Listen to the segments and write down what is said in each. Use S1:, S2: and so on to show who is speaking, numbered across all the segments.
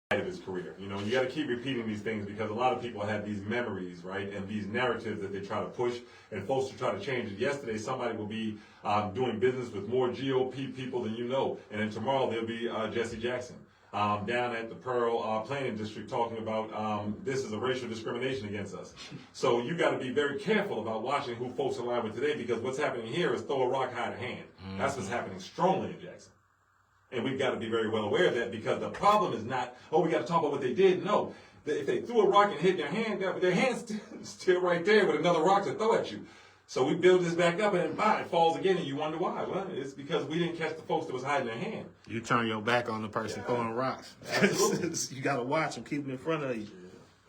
S1: of his career. You know, you got to keep repeating these things because a lot of people have these memories, right, and these narratives that they try to push, and folks who try to change it. Yesterday, somebody will be doing business with more GOP people than you know, and then tomorrow there'll be Jesse Jackson down at the Pearl Planning District talking about this is a racial discrimination against us. So you got to be very careful about watching who folks align with today, because what's happening here is throw a rock, hide a hand. That's what's happening strongly in Jackson. And we've got to be very well aware of that, because the problem is not, oh, we got to talk about what they did. No, if they threw a rock and hit their hand, their hand's still right there with another rock to throw at you. So we build this back up, and then bye, it falls again, and you wonder why. Well, it's because we didn't catch the folks that was hiding their hand.
S2: You turn your back on the person throwing rocks. You got to watch them, keep them in front of you.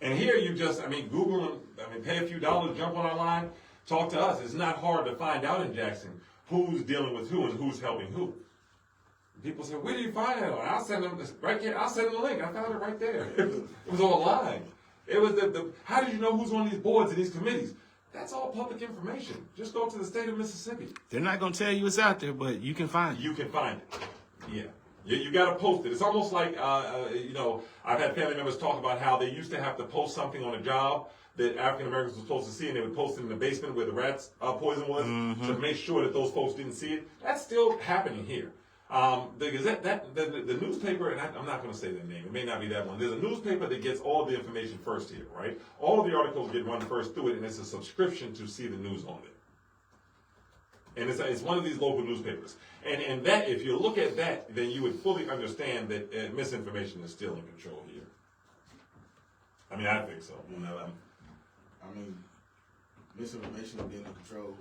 S1: And here you just, Google, pay a few dollars, jump on online, talk to us. It's not hard to find out in Jackson who's dealing with who and who's helping who. People say, where do you find that on? I'll send them this right here. I'll send them the link. I found it right there. It was online. It was how did you know who's on these boards and these committees? That's all public information. Just go to the state of Mississippi.
S2: They're not going to tell you it's out there, but you can find it.
S1: You can find it. Yeah. You got to post it. It's almost like, I've had family members talk about how they used to have to post something on a job that African Americans were supposed to see, and they would post it in the basement where the rats poison was to make sure that those folks didn't see it. That's still happening here. The Gazette, the newspaper, and I'm not going to say their name, it may not be that one. There's a newspaper that gets all the information first here, right? All of the articles get run first through it, and it's a subscription to see the news on it. And it's one of these local newspapers. And that, if you look at that, then you would fully understand that misinformation is still in control here. I think so.
S3: Misinformation is getting in control.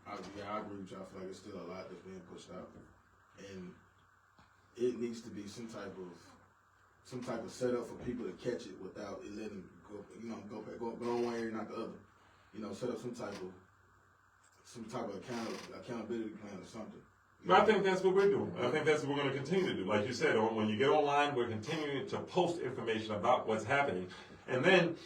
S3: I agree with you. I feel like it's still a lot that's being pushed out, and it needs to be some type of setup for people to catch it without it letting go one way or not the other. Set up some type of accountability plan or something.
S1: But I think that's what we're doing. I think that's what we're going to continue to do. Like you said, when you get online, we're continuing to post information about what's happening, and then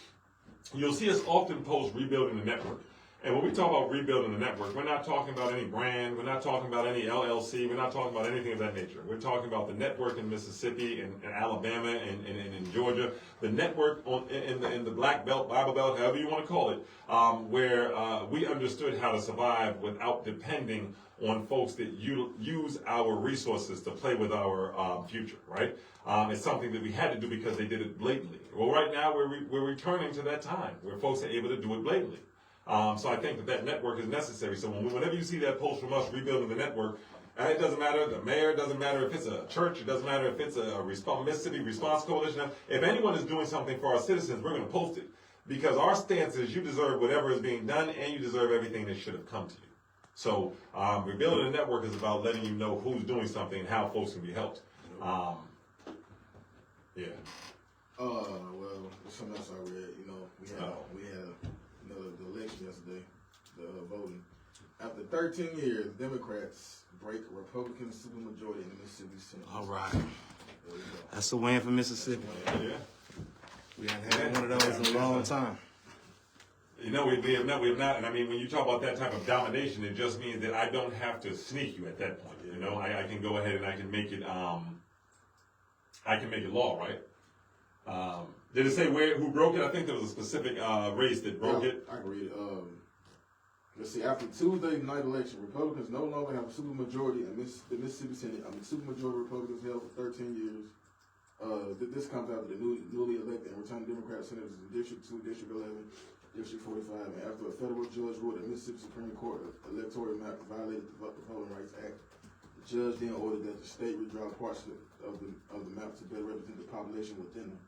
S1: you'll see us often post rebuilding the network. And when we talk about rebuilding the network, we're not talking about any brand, we're not talking about any LLC, we're not talking about anything of that nature. We're talking about the network in Mississippi and Alabama and in Georgia, the network in the Black Belt, Bible Belt, however you want to call it, where we understood how to survive without depending on folks that use our resources to play with our future, right? It's something that we had to do because they did it blatantly. Well, right now we're returning to that time where folks are able to do it blatantly. So I think that network is necessary. So whenever you see that post from us rebuilding the network, it doesn't matter the mayor, it doesn't matter if it's a church, it doesn't matter if it's a Mississippi Response Coalition. If anyone is doing something for our citizens, we're going to post it. Because our stance is you deserve whatever is being done and you deserve everything that should have come to you. So rebuilding the network is about letting you know who's doing something and how folks can be helped. Yeah.
S3: Well, something else I read, we had the election yesterday, the voting. After 13 years, Democrats break Republican supermajority in the Mississippi Senate.
S2: All right. That's a win for Mississippi.
S1: Yeah.
S2: We haven't had one of those in a long time.
S1: We have not. And when you talk about that type of domination, it just means that I don't have to sneak you at that point. I can go ahead and I can make it law, right? Did it say who broke it? I think there was a specific race that broke it.
S3: I can read it. Let's see. After Tuesday's night election, Republicans no longer have a supermajority in the Mississippi Senate. Supermajority Republicans held for 13 years. This comes after the newly elected and returned Democrat senators in District 2, District 11, District 45, and after a federal judge ruled that Mississippi Supreme Court electoral map violated the Voting Rights Act. The judge then ordered that the state redraw parts of the map to better represent the population within them.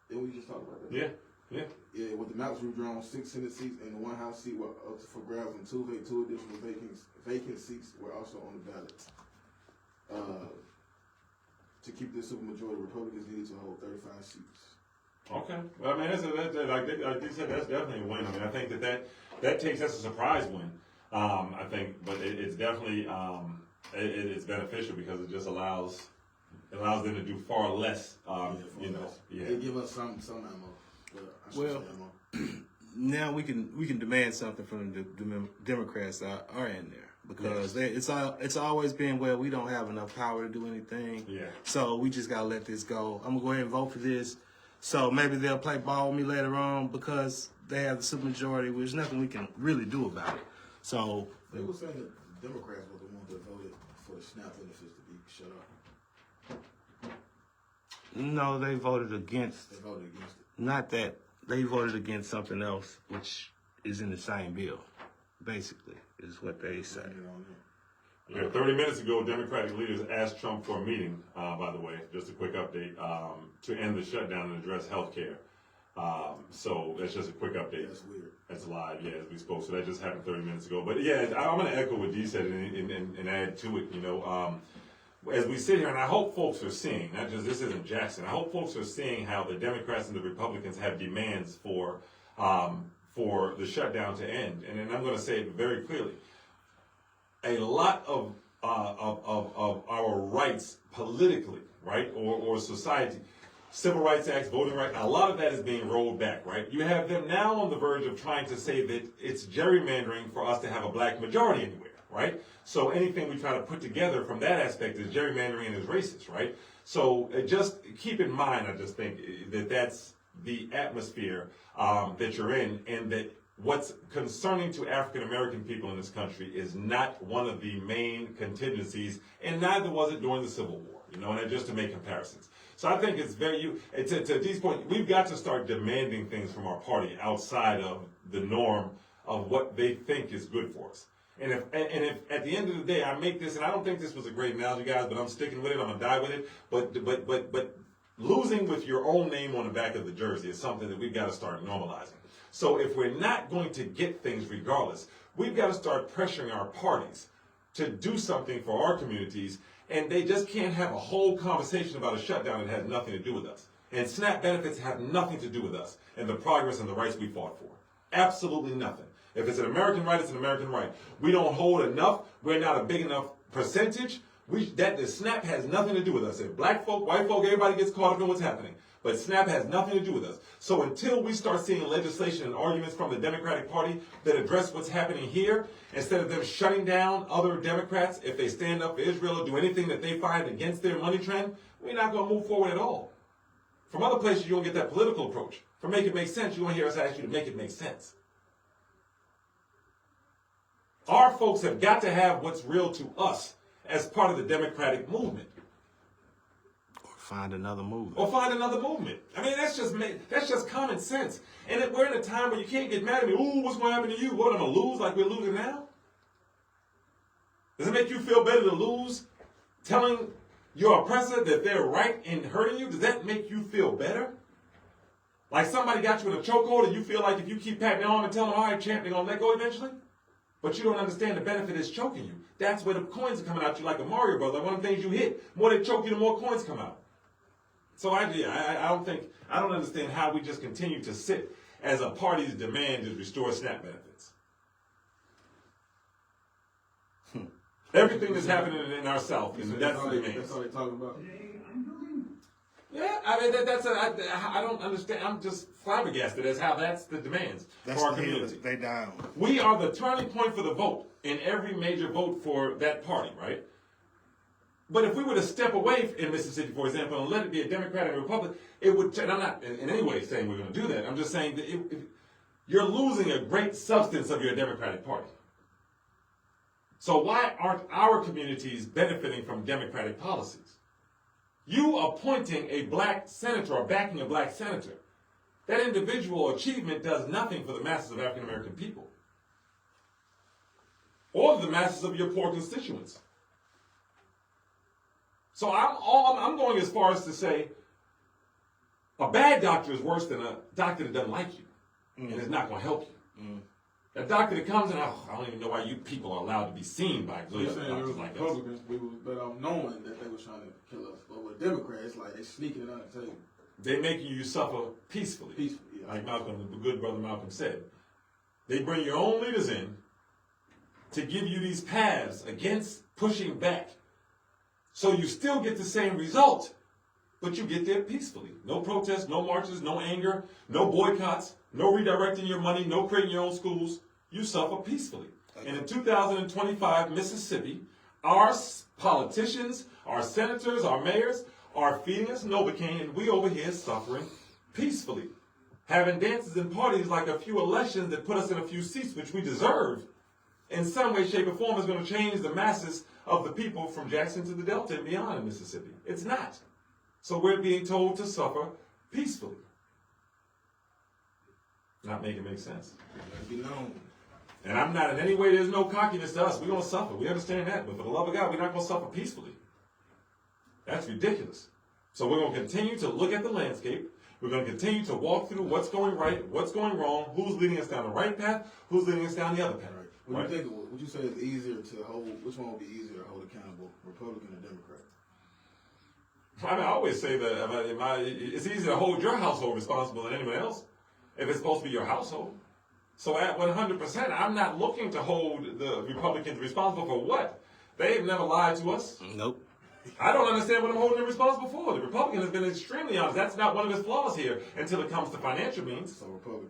S3: Didn't we just talk about that?
S1: Yeah.
S3: With the maps redrawn, 6 Senate seats and the 1 House seat were up for grabs, and 2 additional vacant seats were also on the ballot. To keep this supermajority, Republicans needed to hold 35 seats.
S1: Okay. Well, like they said, that's definitely a win. I think that takes us a surprise win. I think, but it's definitely it's beneficial because it just allows them to do far less.
S3: They give us some ammo.
S2: Well, now we can demand something from the Democrats that are in there, because it's always been, well, we don't have enough power to do anything.
S1: Yeah.
S2: So we just gotta let this go. I'm gonna go ahead and vote for this. So maybe they'll play ball with me later on because they have the supermajority. There's nothing we can really do about it. So
S3: They were saying that the Democrats were the ones that voted for the SNAP benefits to be shut off.
S2: no, they voted against.
S3: They voted against it.
S2: Not that they voted against something else, which is in the same bill. Basically, is what they say.
S1: Yeah, 30 minutes ago, Democratic leaders asked Trump for a meeting, by the way, just a quick update, to end the shutdown and address health care. So that's just a quick update.
S3: That's weird.
S1: That's live, yeah, as we spoke. So that just happened 30 minutes ago. But yeah, I'm going to echo what Dee said and add to it, as we sit here, and I hope folks are seeing, not just this isn't Jackson, I hope folks are seeing how the Democrats and the Republicans have demands for the shutdown to end. And I'm going to say it very clearly. A lot of our rights politically, right, or society, Civil Rights Act, voting rights, a lot of that is being rolled back, right? You have them now on the verge of trying to say that it's gerrymandering for us to have a black majority anywhere, right? So anything we try to put together from that aspect is gerrymandering and is racist, right? So just keep in mind, I just think that that's the atmosphere that you're in, and that what's concerning to African American people in this country is not one of the main contingencies, and neither was it during the Civil War, and just to make comparisons. So I think it's to Dee's point, we've got to start demanding things from our party outside of the norm of what they think is good for us. And if at the end of the day I make this, and I don't think this was a great analogy, guys, but I'm sticking with it, I'm gonna die with it. But losing with your own name on the back of the jersey is something that we've got to start normalizing. So if we're not going to get things regardless, we've got to start pressuring our parties to do something for our communities, and they just can't have a whole conversation about a shutdown that has nothing to do with us. And SNAP benefits have nothing to do with us and the progress and the rights we fought for. Absolutely nothing. If it's an American right, it's an American right. We don't hold enough. We're not a big enough percentage. The SNAP has nothing to do with us. If black folk, white folk, everybody gets caught up in what's happening. But SNAP has nothing to do with us. So until we start seeing legislation and arguments from the Democratic Party that address what's happening here, instead of them shutting down other Democrats if they stand up for Israel or do anything that they find against their money trend, we're not going to move forward at all. From other places, you don't get that political approach. For Make It Make Sense, you won't hear us ask you to make it make sense. Our folks have got to have what's real to us as part of the Democratic movement.
S2: Find another movement.
S1: Or find another movement. I mean, that's just common sense. And we're in a time where you can't get mad at me. Ooh, what's going to happen to you? What, I'm going to lose like we're losing now? Does it make you feel better to lose telling your oppressor that they're right in hurting you? Does that make you feel better? Like somebody got you in a chokehold and you feel like if you keep patting their arm and telling them, all right, champ, they're going to let go eventually? But you don't understand the benefit is choking you. That's where the coins are coming out you like a Mario brother. Like one of the things you hit, the more they choke you, the more coins come out. So I don't understand how we just continue to sit as a party's demand is restore SNAP benefits. Everything that's happening in our South, that's the demand.
S3: That's all they're talking about.
S1: Yeah, I mean I don't understand. I'm just flabbergasted as how that's the demands for our community.
S2: They down.
S1: We are the turning point for the vote in every major vote for that party, right? But if we were to step away in Mississippi, for example, and let it be a Democrat and a Republican, it would. And I'm not in any way saying we're going to do that. I'm just saying that you're losing a great substance of your Democratic Party. So why aren't our communities benefiting from Democratic policies? You appointing a black senator or backing a black senator, that individual achievement does nothing for the masses of African American people or the masses of your poor constituents. So I'm going as far as to say a bad doctor is worse than a doctor that doesn't like you and is not going to help you. A doctor that comes in, I don't even know why you people are allowed to be seen by good doctors like us.
S3: Republicans, we were better off knowing that they were trying to kill us. But with Democrats, like they sneaking it under the table.
S1: They making you suffer peacefully.
S3: Peacefully, yeah.
S1: Like the good brother Malcolm said. They bring your own leaders in to give you these paths against pushing back. So you still get the same result, but you get there peacefully. No protests, no marches, no anger, no boycotts, no redirecting your money, no creating your own schools. You suffer peacefully. And in 2025 Mississippi, our politicians, our senators, our mayors are feeding us Novocaine, and we over here suffering peacefully, having dances and parties like a few elections that put us in a few seats, which we deserve, in some way, shape, or form is going to change the masses of the people from Jackson to the Delta and beyond in Mississippi. It's not. So we're being told to suffer peacefully. Not make it make sense.
S3: Let it be known.
S1: And I'm not in any way, there's no cockiness to us. We're going to suffer. We understand that. But for the love of God, we're not going to suffer peacefully. That's ridiculous. So we're going to continue to look at the landscape. We're going to continue to walk through what's going right, what's going wrong, who's leading us down the right path, who's leading us down the other path.
S3: What do you think? Would you say is easier to hold? Which one would be easier to hold accountable, Republican or Democrat?
S1: I mean, I always say that it's easier to hold your household responsible than anyone else if it's supposed to be your household. So at 100%, I'm not looking to hold the Republicans responsible for what? They've never lied to us.
S2: Nope.
S1: I don't understand what I'm holding them responsible for. The Republican has been extremely honest. That's not one of his flaws here until it comes to financial means.
S3: So Republican.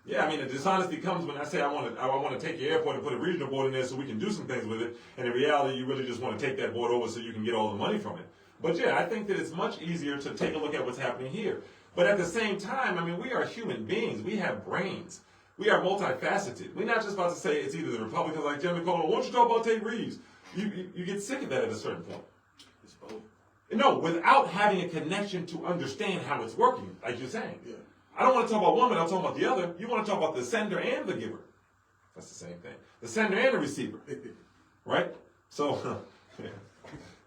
S1: Yeah, I mean, the dishonesty comes when I say I want to take your airport and put a regional board in there so we can do some things with it, and in reality, you really just want to take that board over so you can get all the money from it. But yeah, I think that it's much easier to take a look at what's happening here. But at the same time, I mean, we are human beings. We have brains. We are multifaceted. We're not just about to say it's either the Republicans like Jim McConnell, why don't you talk about Tate Reeves? You get sick of that at a certain point.
S3: It's both.
S1: No, without having a connection to understand how it's working, like you're saying.
S3: Yeah.
S1: I don't want to talk about one, but I'm talking about the other. You want to talk about the sender and the giver. That's the same thing. The sender and the receiver. Right? So, yeah.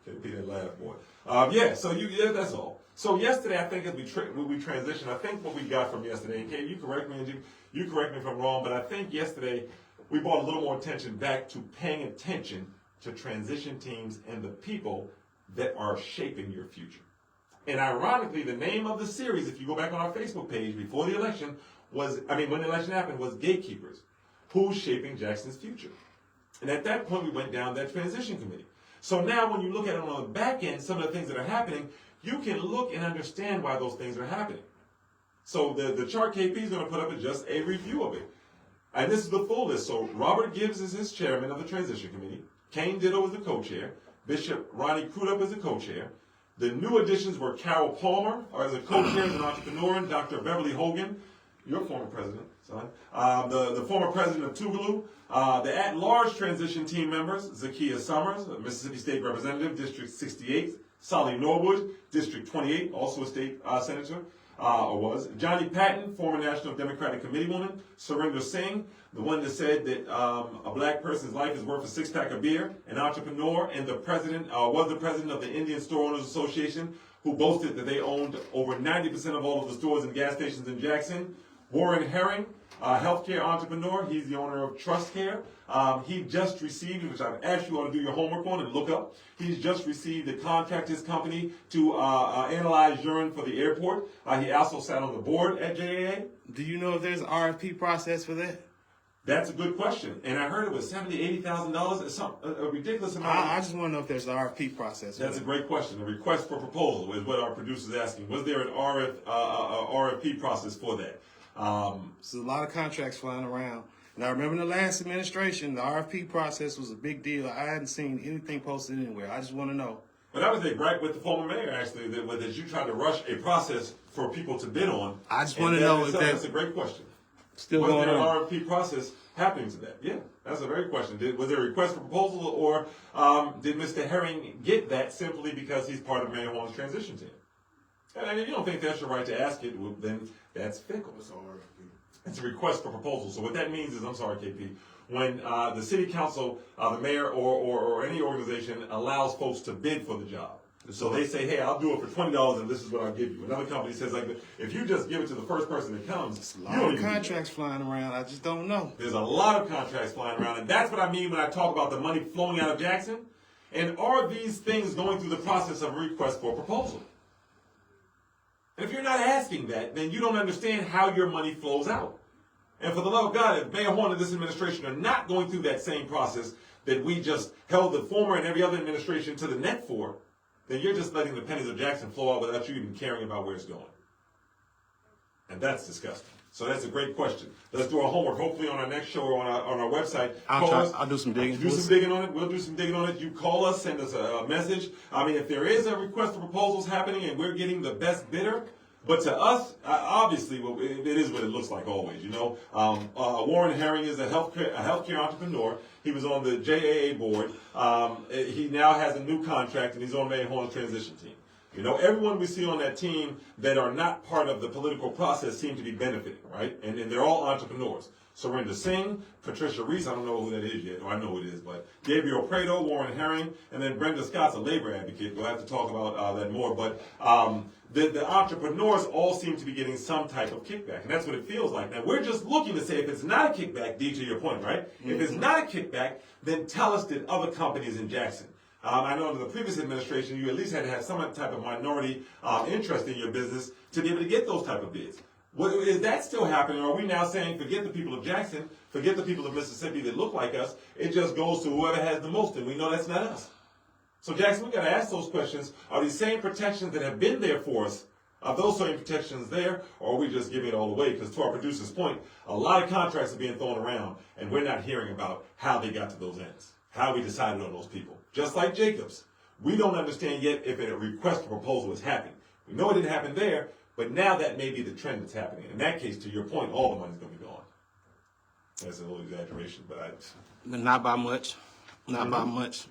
S1: Can't be that laugh, boy. That's all. So yesterday, I think as we transition, I think what we got from yesterday, Kate, you correct me, and you correct me if I'm wrong, but I think yesterday we brought a little more attention back to paying attention to transition teams and the people that are shaping your future. And ironically, the name of the series, if you go back on our Facebook page before the election, when the election happened, was Gatekeepers. Who's shaping Jackson's future? And at that point, we went down that transition committee. So now when you look at it on the back end, some of the things that are happening, you can look and understand why those things are happening. So the chart KP is going to put up is just a review of it. And this is the full list. So Robert Gibbs is his chairman of the transition committee. Kane Ditto is the co-chair. Bishop Ronnie Crudup is the co-chair. The new additions were Carol Palmer as a co-chair as an entrepreneur, and Dr. Beverly Hogan, your former president, son, the former president of Tougaloo. The at-large transition team members, Zakiya Summers, a Mississippi State Representative, District 68, Solly Norwood, District 28, also a state senator, was. Johnny Patton, former National Democratic Committee woman. Surinder Singh, the one that said that a black person's life is worth a six-pack of beer, an entrepreneur, and the president was the president of the Indian Store Owners Association, who boasted that they owned over 90% of all of the stores and gas stations in Jackson. Warren Herring, a healthcare entrepreneur. He's the owner of Trust Care. He just received, which I've asked you all to do your homework on and look up, he's just received to contract his company to analyze urine for the airport. He also sat on the board at JAA.
S2: Do you know if there's an RFP process for that?
S1: That's a good question. And I heard it was $70,000, $80,000. It's a ridiculous amount.
S2: I just want to know if there's an RFP process.
S1: That's a great question. A request for proposal is what our producer's asking. Was there an RFP process for that?
S2: There's a lot of contracts flying around. And I remember in the last administration, the RFP process was a big deal. I hadn't seen anything posted anywhere. I just want to know.
S1: But that was a gripe with the former mayor, actually, that you tried to rush a process for people to bid on.
S2: I just want to know if
S1: that's a great question.
S2: Still
S1: was
S2: going
S1: there
S2: on.
S1: an RFP process happening to that? Yeah, that's a very question. Was there a request for proposal, or did Mr. Herring get that simply because he's part of Mayor Horn's transition team? And if you don't think that's your right to ask it, well, then that's fickle.
S3: It's all RFP.
S1: It's a request for proposal. So what that means is, I'm sorry, KP, when the city council, the mayor, or any organization allows folks to bid for the job. So they say, hey, I'll do it for $20 and this is what I'll give you. Another company says, like, if you just give it to the first person that comes,
S2: There's a lot of contracts flying around. I just don't know.
S1: There's a lot of contracts flying around. And that's what I mean when I talk about the money flowing out of Jackson. And are these things going through the process of a request for a proposal? And if you're not asking that, then you don't understand how your money flows out. And for the love of God, if Mayor Horn and this administration are not going through that same process that we just held the former and every other administration to the neck for, then you're just letting the pennies of Jackson flow out without you even caring about where it's going. And that's disgusting. So that's a great question. Let's do our homework. Hopefully on our next show or on our website.
S2: I'll do some digging.
S1: Do some digging on it. We'll do some digging on it. You call us, send us a message. I mean, if there is a request for proposals happening and we're getting the best bidder, but to us, obviously, well, it is what it looks like always. You know, Warren Herring is a healthcare entrepreneur. He was on the JAA board. He now has a new contract, and he's on May Horn's transition team. You know, everyone we see on that team that are not part of the political process seem to be benefiting, right? And they're all entrepreneurs. Surrender Singh, Patricia Reese, I don't know who that is yet, or I know who it is, but Gabriel Prado, Warren Herring, and then Brenda Scott's a labor advocate. We'll have to talk about that more. But the entrepreneurs all seem to be getting some type of kickback, and that's what it feels like. Now, we're just looking to say if it's not a kickback, D, to your point, right? If it's not a kickback, then tell us that other companies in Jackson. I know under the previous administration, you at least had to have some type of minority interest in your business to be able to get those type of bids. Is that still happening? Or are we now saying, forget the people of Jackson, forget the people of Mississippi that look like us, it just goes to whoever has the most, and we know that's not us. So Jackson, we got to ask those questions. Are these same protections that have been there for us, are those same protections there, or are we just giving it all away? Because to our producer's point, a lot of contracts are being thrown around, and we're not hearing about how they got to those ends, how we decided on those people. Just like Jacobs, we don't understand yet if a request for proposal is happening. We know it didn't happen there, but now that may be the trend that's happening. In that case, to your point, all the money's going to be gone. That's a little exaggeration, but
S2: Not by much. Not by much.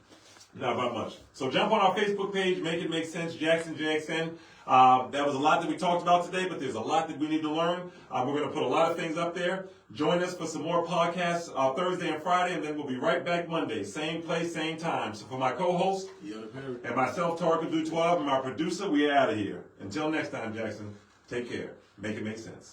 S1: Not by much. So jump on our Facebook page, Make It Make Sense Jackson JXN. That was a lot that we talked about today, but there's a lot that we need to learn. We're going to put a lot of things up there. Join us for some more podcasts Thursday and Friday, and then we'll be right back Monday. Same place, same time. So for my co-host and myself, Tarek Abdul-Twab, and my producer, we are out of here. Until next time, Jackson, take care. Make it make sense.